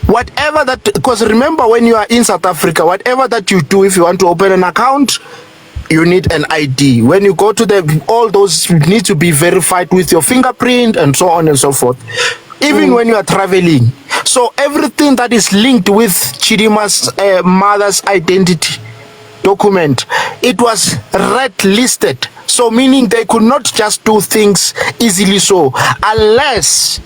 whatever that, because remember, when you are in South Africa, whatever that you do, if you want to open an account, you need an ID. When you go to all those need to be verified with your fingerprint and so on and so forth. Even when you are traveling. So everything that is linked with Chidimma's mother's identity document, it was red listed. So meaning they could not just do things easily so, unless,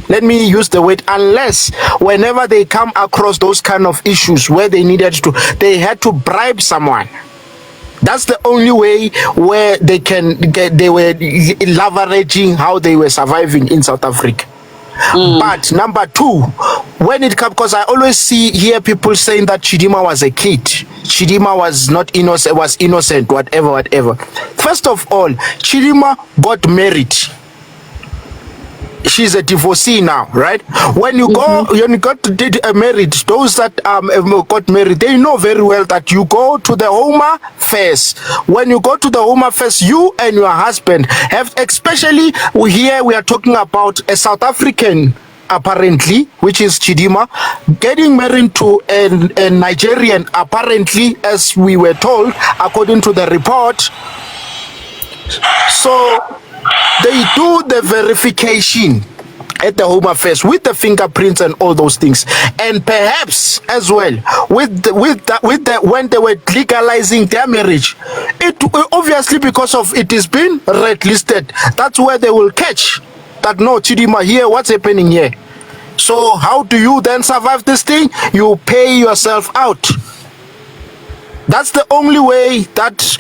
let me use the word unless, whenever they come across those kind of issues where they needed to, they had to bribe someone. That's the only way where they were leveraging how they were surviving in South Africa. But number two, when it comes, because I always hear people saying that Chidimma was a kid, Chidimma was not innocent, was innocent, whatever. First of all, Chidimma got married. She's a divorcee now, right? When you got married, those that got married, they know very well that you go to the home affairs. When you go to the home affairs, you and your husband have, especially here we are talking about a South African, apparently, which is Chidimma, getting married to a Nigerian, apparently, as we were told, according to the report. So they do the verification at the home affairs with the fingerprints and all those things, and perhaps as well with when they were legalizing their marriage, it obviously, because of it is been red listed, that's where they will catch that, no, Chidimma here, what's happening here? So how do you then survive this thing? You pay yourself out. That's the only way that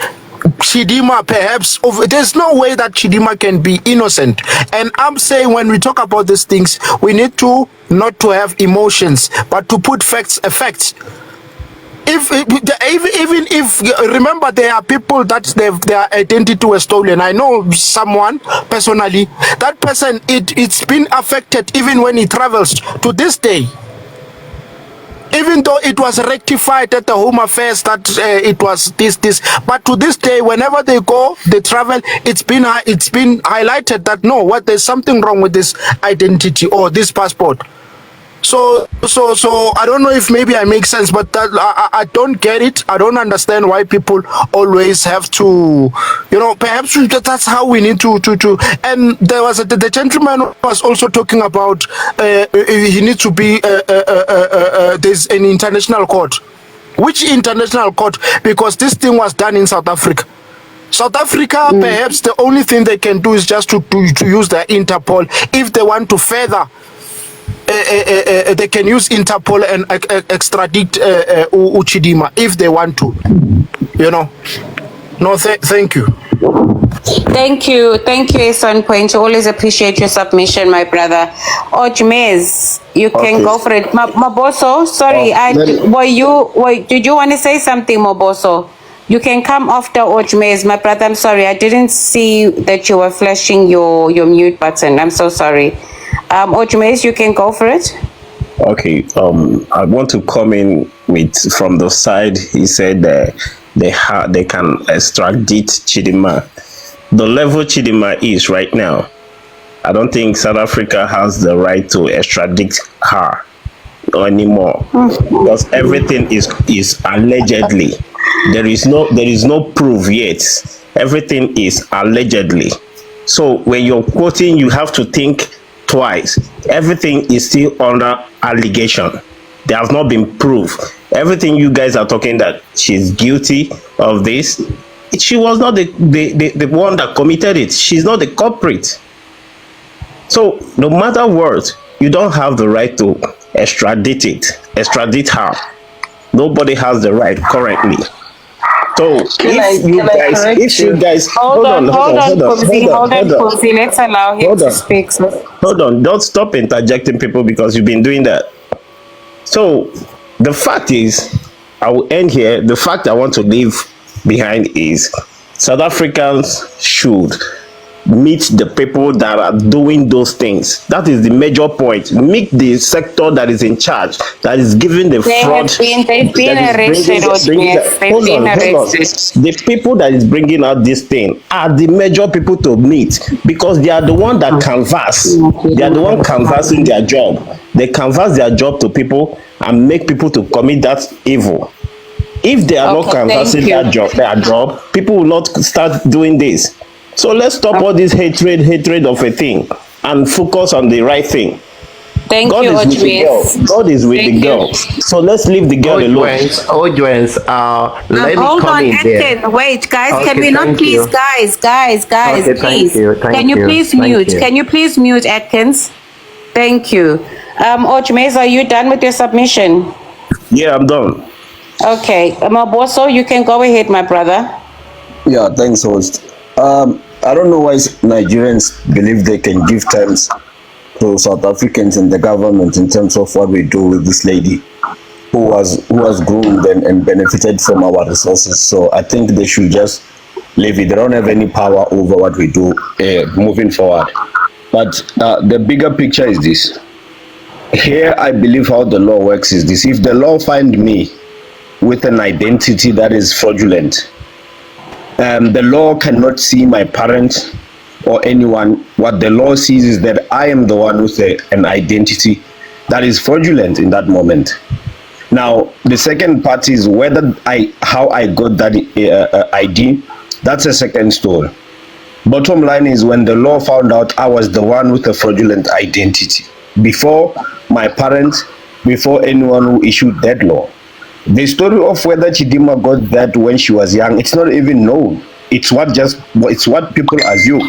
Chidimma, perhaps, there's no way that Chidimma can be innocent. And I'm saying, when we talk about these things, we need to not to have emotions, but to put facts. Even if remember, there are people that their identity was stolen. I know someone personally. That person, it's been affected even when he travels to this day. Even though it was rectified at the home affairs that it was this, but to this day, whenever they go, they travel, it's been highlighted that no, there's something wrong with this identity or this passport. So I don't know if maybe I make sense, but that, I don't get it. I don't understand why people always have to, perhaps that's how we need to. And there was the gentleman was also talking about he needs to be there's an international court. Which international court? Because this thing was done in South Africa. South Africa, perhaps the only thing they can do is just to use their Interpol if they want to further. They can use Interpol and extradite Chidimma if they want to, No, thank you. Thank you, Ason Point. Always appreciate your submission, my brother. Ojmez, you can go for it. Maboso, sorry, did you want to say something, Maboso? You can come after Ojmez, my brother. I'm sorry, I didn't see that you were flashing your mute button. I'm so sorry. Ojmez, you can go for it. Okay. I want to come in with from the side. He said they can extradite Chidimma. The level Chidimma is right now, I don't think South Africa has the right to extradite her anymore, because everything is allegedly. There is no proof yet. Everything is allegedly. So when you're quoting, you have to think twice. Everything is still under allegation. There has not been proof. Everything you guys are talking that she's guilty of this, she was not the one that committed it. She's not the culprit. So no matter what, you don't have the right to extradite her. Nobody has the right currently. So if you guys hold on, let's allow him to speak. Hold on, don't stop interjecting people because you've been doing that. So the fact is, I will end here. The fact I want to leave behind is South Africans should meet the people that are doing those things. That is the major point. Meet the sector that is in charge, that is giving the fraud. They've been arrested. The people that is bringing out this thing are the major people to meet, because they are the one that canvass. They are the one canvassing their job. They canvass their job to people and make people to commit that evil. If they are not canvassing their job, people will not start doing this. So let's stop all this hatred of a thing and focus on the right thing. Thank you, Ojmes. God is with the girl. So let's leave the girl alone. Let me hold come on, in there. Atkin. Wait, guys, Okay, can we not thank please, you. guys, Okay, please. thank you. Please Thank mute? you. Can you please mute, Atkins? Thank you. Ojmes, are you done with your submission? Yeah, I'm done. Okay, Maboso, you can go ahead, my brother. Yeah, thanks, host. I don't know why Nigerians believe they can give terms to South Africans and the government in terms of what we do with this lady who was groomed and benefited from our resources. So I think they should just leave it. They don't have any power over what we do moving forward. But the bigger picture is this. Here, I believe how the law works is this. If the law find me with an identity that is fraudulent, the law cannot see my parents or anyone. What the law sees is that I am the one with an identity that is fraudulent in that moment. Now, the second part is how I got that ID. That's a second story. Bottom line is when the law found out I was the one with a fraudulent identity before my parents, before anyone who issued that law. The story of whether Chidimma got that when she was young, it's not even known. It's what people assume.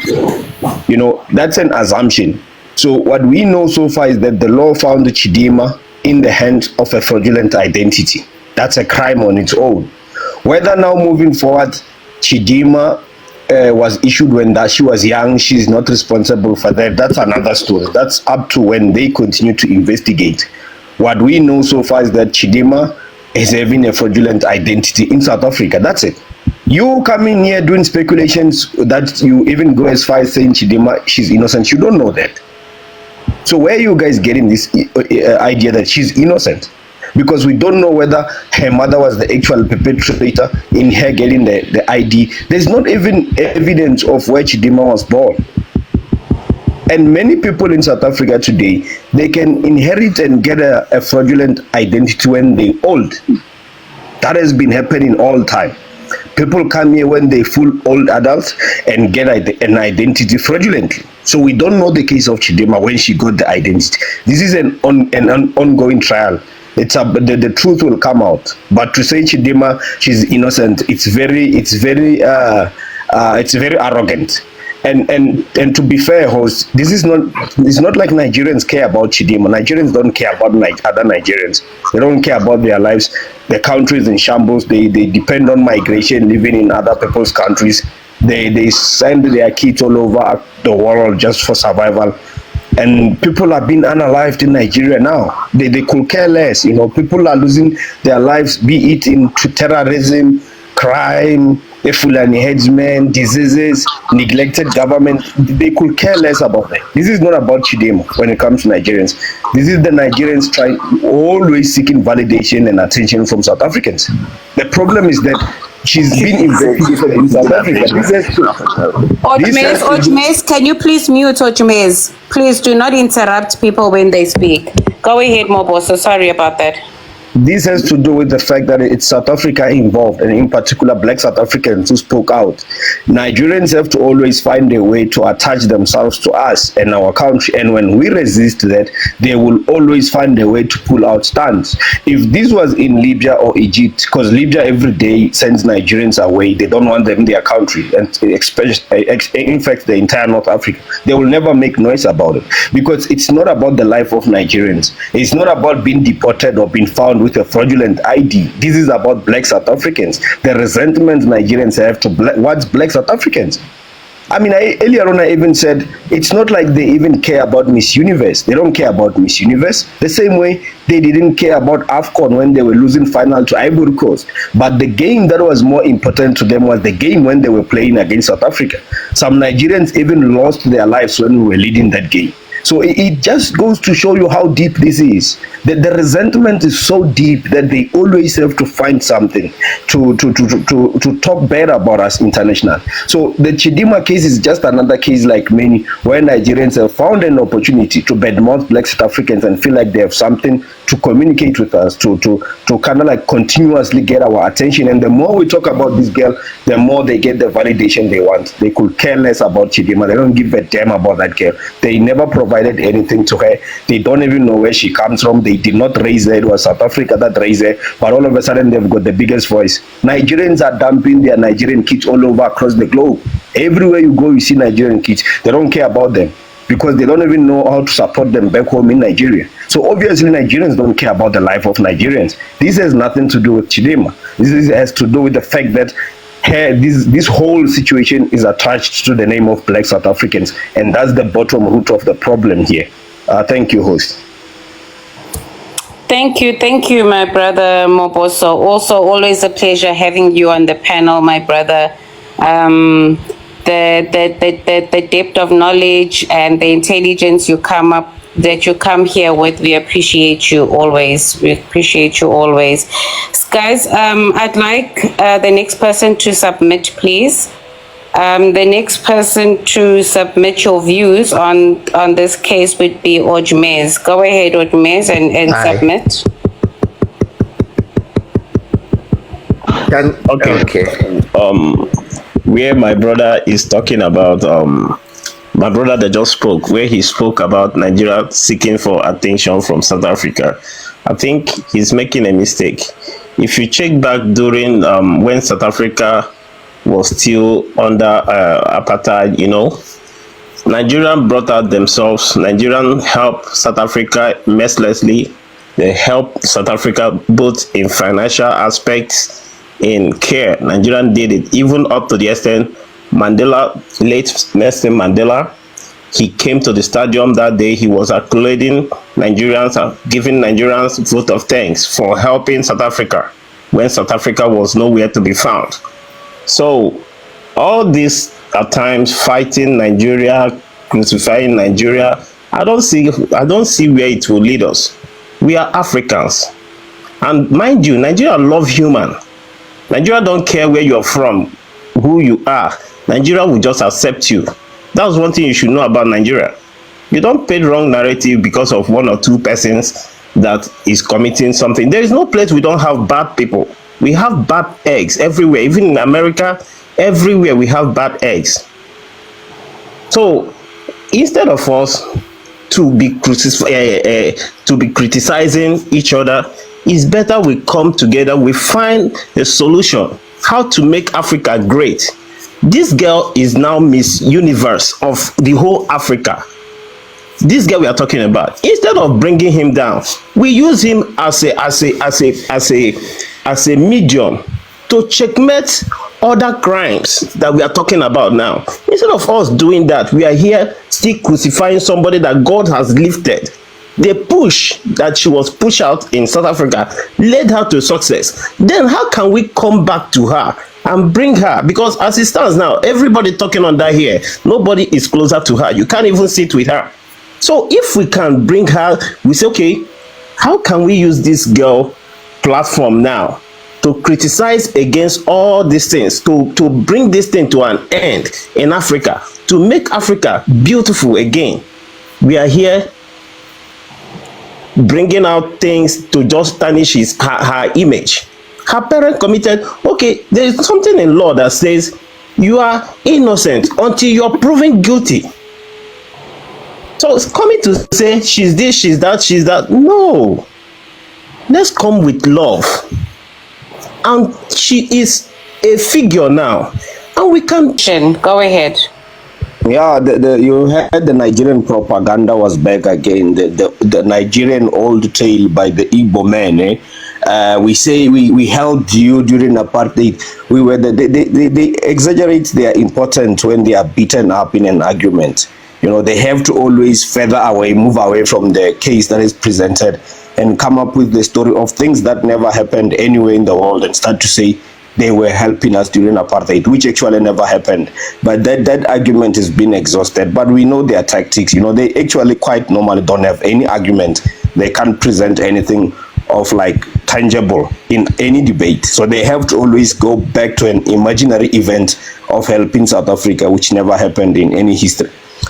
You know, that's an assumption. So what we know so far is that the law found Chidimma in the hands of a fraudulent identity. That's a crime on its own. Whether now moving forward, Chidimma was issued when she was young, she's not responsible for that. That's another story. That's up to when they continue to investigate. What we know so far is that Chidimma is having a fraudulent identity in South Africa. That's it. You coming here doing speculations that you even go as far as saying Chidimma, she's innocent. You don't know that. So where are you guys getting this idea that she's innocent? Because we don't know whether her mother was the actual perpetrator in her getting the ID. There's not even evidence of where Chidimma was born. And many people in South Africa today, they can inherit and get a fraudulent identity when they're old. That has been happening all the time. People come here when they're full old adults and get an identity fraudulently. So we don't know the case of Chidimma when she got the identity. This is an ongoing trial. The truth will come out. But to say Chidimma, she's innocent, it's very arrogant. And to be fair, host, it's not like Nigerians care about Chidimma. Nigerians don't care about other Nigerians. They don't care about their lives. The country is in shambles. They depend on migration, living in other people's countries. They send their kids all over the world just for survival. And people are being unalived in Nigeria now. They could care less. You know, people are losing their lives, be it into terrorism, crime, Fulani headsmen, diseases, neglected government. They could care less about that. This is not about Chidimma when it comes to Nigerians. This is the Nigerians always seeking validation and attention from South Africans. The problem is that she's been investigated in South Africa. Ojmes, can you please mute Ojmes? Please do not interrupt people when they speak. Go ahead, Moboso. Sorry about that. This has to do with the fact that it's South Africa involved, and in particular Black South Africans who spoke out. Nigerians have to always find a way to attach themselves to us and our country, and when we resist that, they will always find a way to pull out stands. If this was in Libya or Egypt, because Libya every day sends Nigerians away, they don't want them in their country, and especially, in fact, the entire North Africa, they will never make noise about it, because it's not about the life of Nigerians. It's not about being deported or being found with a fraudulent ID. This is about Black South Africans. The resentment Nigerians have towards Black South Africans. I mean, earlier on I even said it's not like they even care about Miss Universe. They don't care about Miss Universe. The same way they didn't care about AFCON when they were losing final to Ivory Coast. But the game that was more important to them was the game when they were playing against South Africa. Some Nigerians even lost their lives when we were leading that game. So it just goes to show you how deep this is. The resentment is so deep that they always have to find something to talk bad about us international. So the Chidimma case is just another case like many where Nigerians have found an opportunity to badmouth Black South Africans and feel like they have something to communicate with us, to kind of like continuously get our attention. And the more we talk about this girl, the more they get the validation they want. They could care less about Chidimma. They don't give a damn about that girl. They never provided anything to her. They don't even know where she comes from. They did not raise her. It was South Africa that raised her. But all of a sudden, they've got the biggest voice. Nigerians are dumping their Nigerian kids all over across the globe. Everywhere you go, you see Nigerian kids. They don't care about them because they don't even know how to support them back home in Nigeria. So obviously Nigerians don't care about the life of Nigerians. This has nothing to do with Chidimma. This has to do with the fact that this whole situation is attached to the name of Black South Africans, and that's the bottom root of the problem here. Thank you, host. Thank you, my brother Moboso. Also, always a pleasure having you on the panel, my brother. The depth of knowledge and the intelligence you come here with, we appreciate you always. Guys, I'd like the next person to submit, please. The next person to submit your views on this case would be Ojmez. Go ahead, Ojmez, and submit. Okay. Where my brother is talking about my brother that just spoke, where he spoke about Nigeria seeking for attention from South Africa, I think he's making a mistake. If you check back during when South Africa was still under apartheid, Nigerian brought out themselves. Nigerian helped South Africa mercilessly. They helped South Africa both in financial aspects, in care. Nigerian did it, even up to the extent Mandela, late Nelson Mandela, he came to the stadium that day. He was accolating Nigerians and giving Nigerians vote of thanks for helping South Africa when South Africa was nowhere to be found. So all this at times fighting Nigeria, crucifying Nigeria, I don't see where it will lead us. We are Africans, and mind you, Nigeria love human. Nigeria don't care where you're from, who you are. Nigeria will just accept you. That's one thing you should know about Nigeria. You don't pay the wrong narrative because of one or two persons that is committing something. There is no place we don't have bad people. We have bad eggs everywhere. Even in America, everywhere we have bad eggs. So instead of us to be criticizing each other, it's better we come together, we find a solution, how to make Africa great. This girl is now Miss Universe of the whole Africa. This girl we are talking about. Instead of bringing him down, we use him as a medium to checkmate other crimes that we are talking about now. Instead of us doing that, we are here still crucifying somebody that God has lifted. The push that she was pushed out in South Africa led her to success. Then how can we come back to her and bring her? Because as it stands now, everybody talking on that here, nobody is closer to her. You can't even sit with her. So if we can bring her, we say, okay, how can we use this girl platform now to criticize against all these things, to bring this thing to an end in Africa, to make Africa beautiful again? We are here bringing out things to just tarnish her image. Her parent committed, okay, there is something in law that says you are innocent until you're proven guilty. So it's coming to say she's this, she's that, she's that. No. Let's come with love. And she is a figure now. And we can... Go ahead. Yeah, you heard the Nigerian propaganda was back again. The Nigerian old tale by the Igbo men. We say we helped you during apartheid. We were they exaggerate their importance when they are beaten up in an argument. They have to always feather away, move away from the case that is presented and come up with the story of things that never happened anywhere in the world and start to say they were helping us during apartheid, which actually never happened. But that argument has been exhausted. But we know their tactics. You know, they actually quite normally don't have any argument. They can't present anything of like tangible in any debate. So they have to always go back to an imaginary event of helping South Africa, which never happened in any history.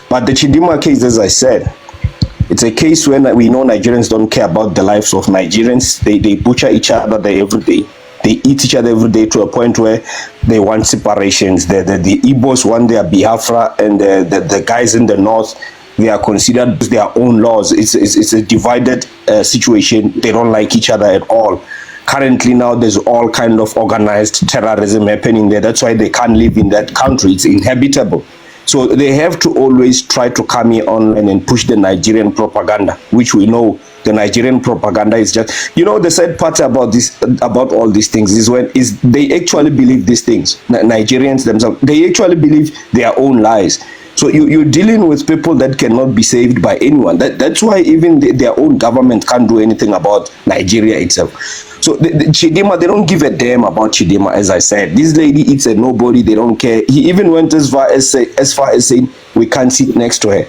But the Chidimma case, as I said, it's a case when we know Nigerians don't care about the lives of Nigerians. They butcher each other there every day. They eat each other every day to a point where they want separations. The Igbos want their Biafra, and the guys in the north, they are considered their own laws. It's a divided situation. They don't like each other at all. Currently now there's all kind of organized terrorism happening there. That's why they can't live in that country. It's inhabitable. So they have to always try to come here online and push the Nigerian propaganda, which we know the Nigerian propaganda is just, you know, the sad part about this, about all these things is they actually believe these things. Nigerians themselves, they actually believe their own lies. So you're dealing with people that cannot be saved by anyone. That's why even their own government can't do anything about Nigeria itself. So the Chidimma, they don't give a damn about Chidimma, as I said. This lady is a nobody, they don't care. He even went as far as saying we can't sit next to her.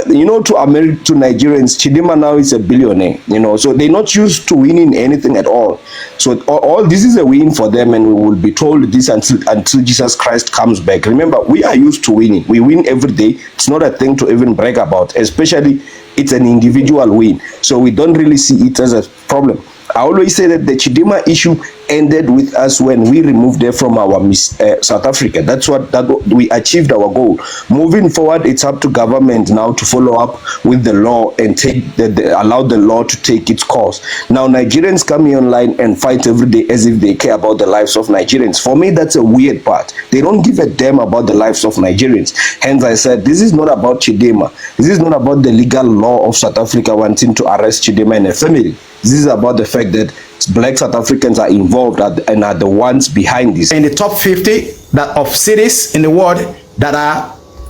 You know, to Nigerians, Chidimma now is a billionaire, you know, so they're not used to winning anything at all. So all this is a win for them, and we will be told this until Jesus Christ comes back. Remember, we are used to winning. We win every day. It's not a thing to even brag about, especially it's an individual win. So we don't really see it as a problem. I always say that the Chidimma issue ended with us when we removed her from our South Africa. That's what we achieved our goal. Moving forward, it's up to government now to follow up with the law and allow the law to take its course. Now, Nigerians come here online and fight every day as if they care about the lives of Nigerians. For me, that's a weird part. They don't give a damn about the lives of Nigerians. Hence, I said, this is not about Chidimma. This is not about the legal law of South Africa wanting to arrest Chidimma and her family. This is about the fact that black South Africans are involved and are the ones behind this. In the top 50 of cities in the world that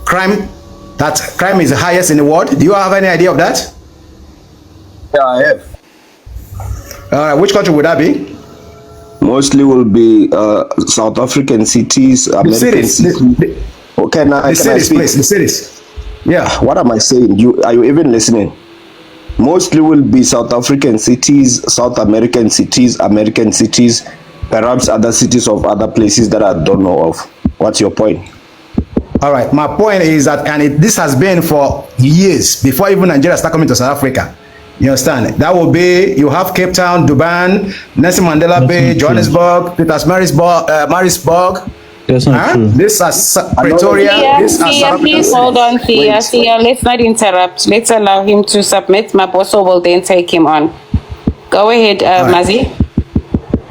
crime is the highest in the world. Do you have any idea of that? Yeah, I have. Which country would that be? Mostly will be South African cities, American cities. Okay, now the cities, please. The cities. Yeah. What am I saying? Are you even listening? Mostly will be South African cities, South American cities, perhaps other cities of other places that I don't know of. What's your point? All right, my point is that, and this has been for years, before even Nigeria started coming to South Africa. You understand? That will be, you have Cape Town, Durban, Nelson Mandela Bay, Johannesburg, Marisburg. That's not true. This is Pretoria. Please hold on, Thea. Let's not interrupt. Let's allow him to submit. My boss will then take him on. Go ahead, Mazi.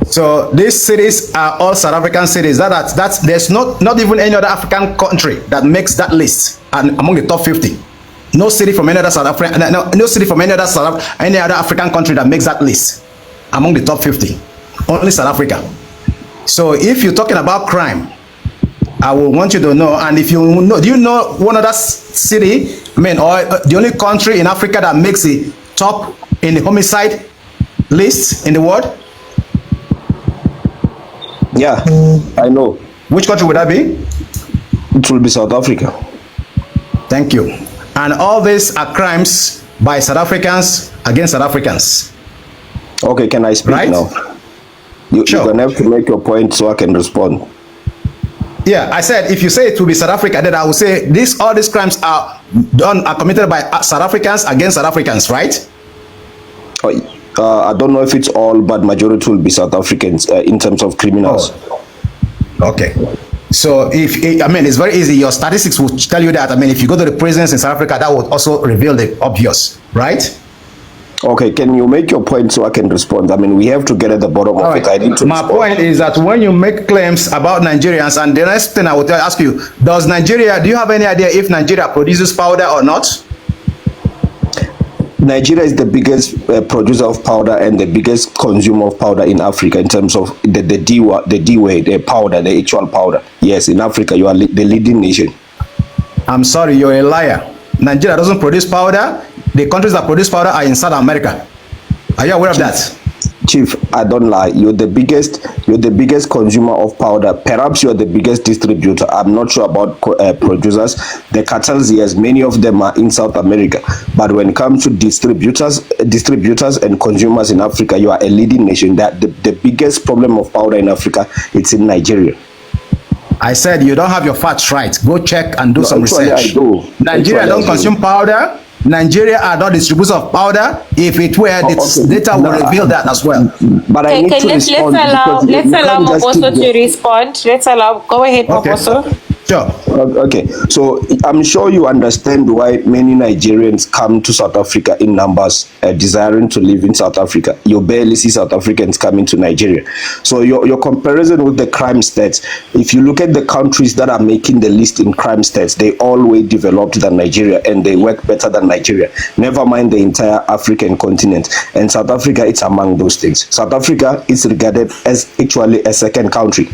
So these cities are all South African cities. That's there's not even any other African country that makes that list and among the top 50. No city from any other South African, no city from any other African country that makes that list among the top 50. Only South Africa. So if you're talking about crime, I will want you to know, and if you know, do you know one other city, or the only country in Africa that makes the top in the homicide list in the world? Yeah, I know. Which country would that be? It will be South Africa. Thank you. And all these are crimes by South Africans against South Africans. Okay, can I speak now? Sure. You're going to have to make your point so I can respond. Yeah, I said if you say it will be South Africa, then I will say all these crimes are committed by South Africans against South Africans, right? I don't know if it's all, but majority will be South Africans in terms of criminals. Oh. Okay. So it's very easy. Your statistics will tell you that. If you go to the prisons in South Africa, that would also reveal the obvious, right? Okay, can you make your point so I can respond? We have to get at the bottom of it. I need to My respond. point is that when you make claims about Nigerians, and the next thing I will ask you, do you have any idea if Nigeria produces powder or not? Nigeria is the biggest producer of powder and the biggest consumer of powder in Africa in terms of the D-way, the powder, the actual powder. Yes, in Africa, you are the leading nation. I'm sorry, you're a liar. Nigeria doesn't produce powder. The countries that produce powder are in South America. Are you aware of that? Chief, I don't lie. You're the biggest consumer of powder. Perhaps you're the biggest distributor. I'm not sure about producers. The cartels, yes, many of them are in South America. But when it comes to distributors and consumers in Africa, you are a leading nation. That the biggest problem of powder in Africa, it's in Nigeria. I said you don't have your facts right. Go check and do some research. I do. Nigeria don't consume powder. Nigeria are not distributors of powder. If it were, this data will reveal that as well. But I need to respond. Let's allow Moboso to respond. Go ahead, Moboso. Sure. Okay. So I'm sure you understand why many Nigerians come to South Africa in numbers, desiring to live in South Africa. You barely see South Africans coming to Nigeria. So your comparison with the crime stats, if you look at the countries that are making the list in crime stats, they all way developed than Nigeria and they work better than Nigeria. Never mind the entire African continent. And South Africa, it's among those things. South Africa is regarded as actually a second country.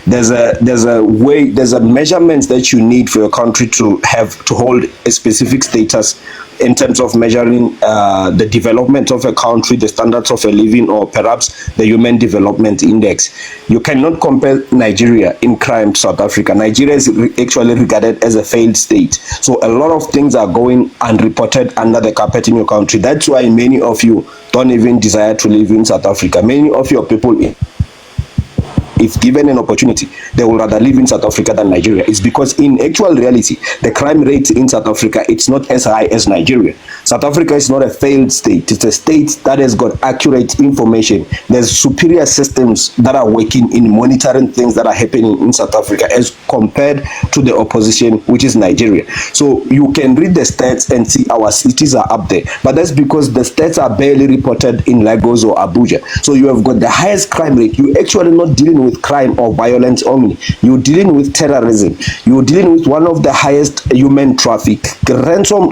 There's a measurement that you need for your country to hold a specific status in terms of measuring the development of a country, the standards of a living, or perhaps the Human Development Index. You cannot compare Nigeria in crime to South Africa. Nigeria is actually regarded as a failed state. So a lot of things are going unreported under the carpet in your country. That's why many of you don't even desire to live in South Africa. Many of your people, if given an opportunity, they would rather live in South Africa than Nigeria. It's because in actual reality, the crime rate in South Africa, it's not as high as Nigeria. South Africa is not a failed state. It's a state that has got accurate information. There's superior systems that are working in monitoring things that are happening in South Africa as compared to the opposition, which is Nigeria. So you can read the stats and see our cities are up there. But that's because the stats are barely reported in Lagos or Abuja. So you have got the highest crime rate. You're actually not dealing with crime or violence only. You're dealing with terrorism. You're dealing with one of the highest human traffic, ransom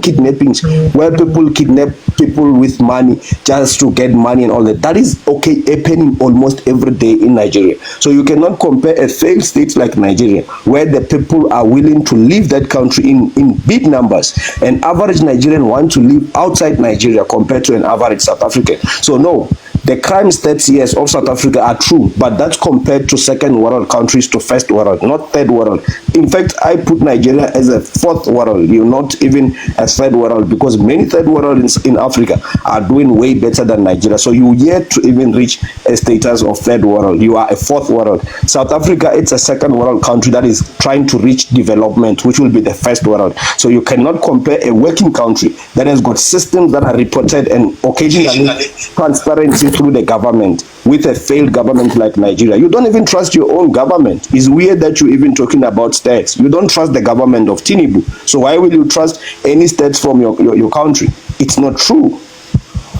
kidnappings, where people kidnap people with money just to get money and all that. That is happening almost every day in Nigeria. So you cannot compare a failed state like Nigeria, where the people are willing to leave that country in big numbers. An average Nigerian wants to live outside Nigeria compared to an average South African. So no, the crime stats, yes, of South Africa are true, but that's compared to second world countries to first world, not third world. In fact, I put Nigeria as a fourth world, you're not even a third world, because many third worlds in Africa are doing way better than Nigeria. So you're yet to even reach a status of third world. You are a fourth world. South Africa, it's a second world country that is trying to reach development, which will be the first world. So you cannot compare a working country that has got systems that are reported and occasionally transparency through the government with a failed government like Nigeria. You don't even trust your own government. It's weird that you're even talking about stats. You don't trust the government of Tinubu. So why will you trust any stats from your country? It's not true.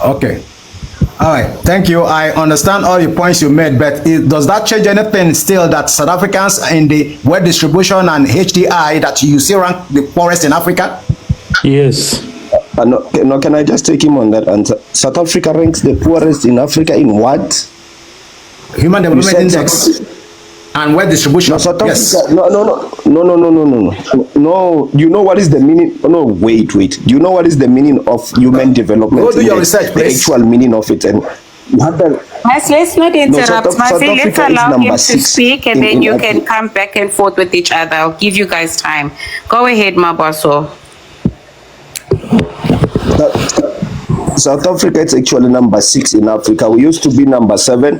Okay. All right. Thank you. I understand all the points you made, but does that change anything still that South Africans in the web distribution and HDI that you see rank the poorest in Africa? Yes. No, can I just take him on that answer? South Africa ranks the poorest in Africa in what? Human Development Index and web distribution. No, South yes. Africa, no. You know what is the meaning? No, wait. Do you know what is the meaning of human development? Go do your research, please. The actual meaning of it, and Let's not interrupt. Let's allow him to speak, and then you Africa. can come back and forth with each other. I'll give you guys time. Go ahead, Mabaso. South Africa is actually number 6 in Africa. We used to be number 7.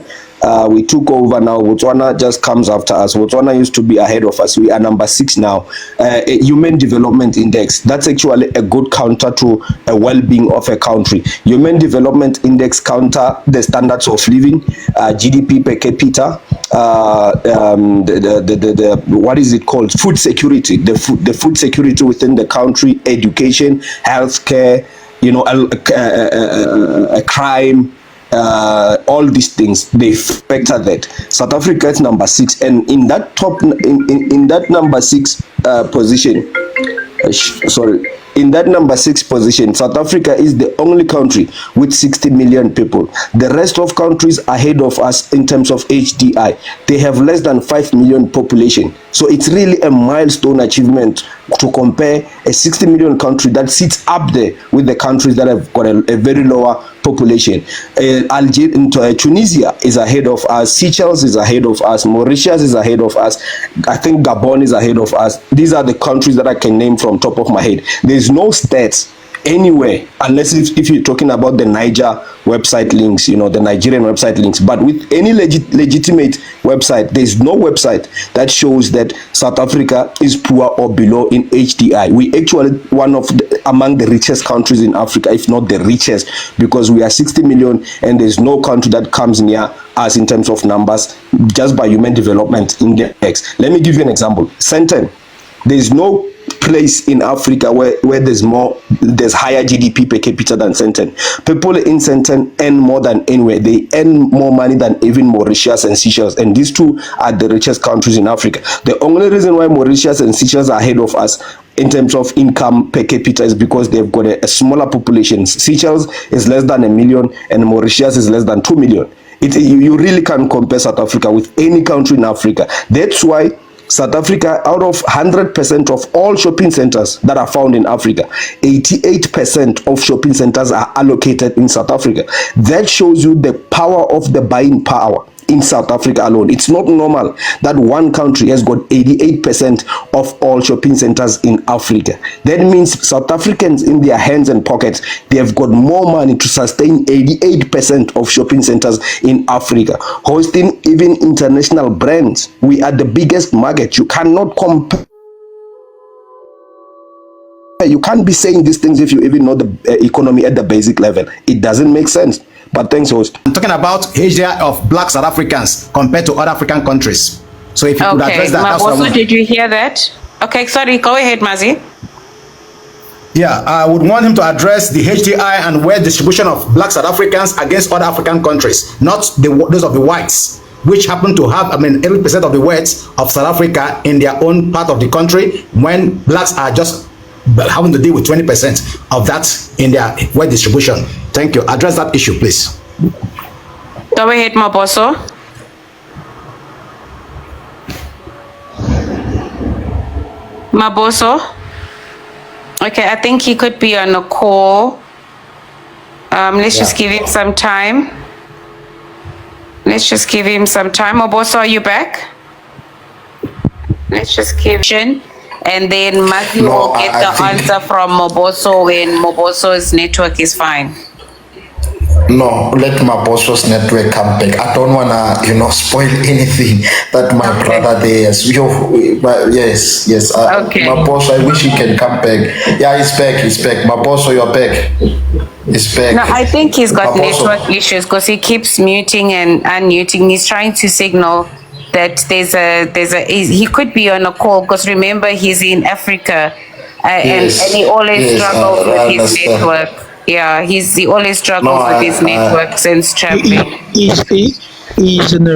We took over now. Botswana just comes after us. Botswana used to be ahead of us. We are number 6 now. A Human Development Index. That's actually a good counter to a well-being of a country. Human Development Index counter the standards of living, GDP per capita, what is it called? Food security. The food security within the country, education, healthcare, a crime, all these things, they factor that. South Africa is number 6, and in that number 6 position, in that number 6 position, South Africa is the only country with 60 million people. The rest of countries ahead of us in terms of HDI, they have less than 5 million population. So it's really a milestone achievement to compare a 60 million country that sits up there with the countries that have got a very lower population. Tunisia is ahead of us, Seychelles is ahead of us, Mauritius is ahead of us, I think Gabon is ahead of us. These are the countries that I can name from top of my head. There's no stats anywhere, unless if you're talking about the Niger website links, you know, the Nigerian website links. But with any legitimate website, there's no website that shows that South Africa is poor or below in HDI. We actually one of among the richest countries in Africa, if not the richest, because we are 60 million and there's no country that comes near us in terms of numbers just by Human Development Index. Let me give you an example. Senten, there's no place in Africa where there's higher GDP per capita than Senten. People in Senten earn more than anywhere. They earn more money than even Mauritius and Seychelles, and these two are the richest countries in Africa. The only reason why Mauritius and Seychelles are ahead of us in terms of income per capita is because they've got a smaller population. Seychelles is less than 1 million and Mauritius is less than 2 million. You really can't compare South Africa with any country in Africa. That's why South Africa, out of 100% of all shopping centers that are found in Africa, 88% of shopping centers are allocated in South Africa. That shows you the power of the buying power in South Africa alone. It's not normal that one country has got 88% of all shopping centers in Africa. That means South Africans in their hands and pockets, they have got more money to sustain 88% of shopping centers in Africa, hosting even international brands. We are the biggest market. You cannot compare. You can't be saying these things if you even know the economy at the basic level. It doesn't make sense. But thanks, host. I'm talking about HDI of black South Africans compared to other African countries. So if you could address that. That's also, did you hear that? Okay, sorry, go ahead, Mazi. Yeah, I would want him to address the HDI and wealth distribution of black South Africans against other African countries, not those of the whites, which happen to have, 80% of the wealth of South Africa in their own part of the country, when blacks are just having to deal with 20% of that in their wealth distribution. Thank you. Address that issue, please. Go ahead, Maboso. Maboso. Okay, I think he could be on a call. Let's just give him some time. Maboso, are you back? Let's just give him. And then Matthew will get the answer from Maboso when Maboso's network is fine. No, let Maboso's network come back. I don't wanna, spoil anything that my brother there. Yes. Okay. Maboso, I wish he can come back. Yeah, he's back. Maboso, you're back. He's back. No, I think he's got network issues because he keeps muting and unmuting. He's trying to signal that he could be on a call, because remember he's in Africa, and he always struggles with his network. Yeah, he always struggles with his network since traveling. He's in the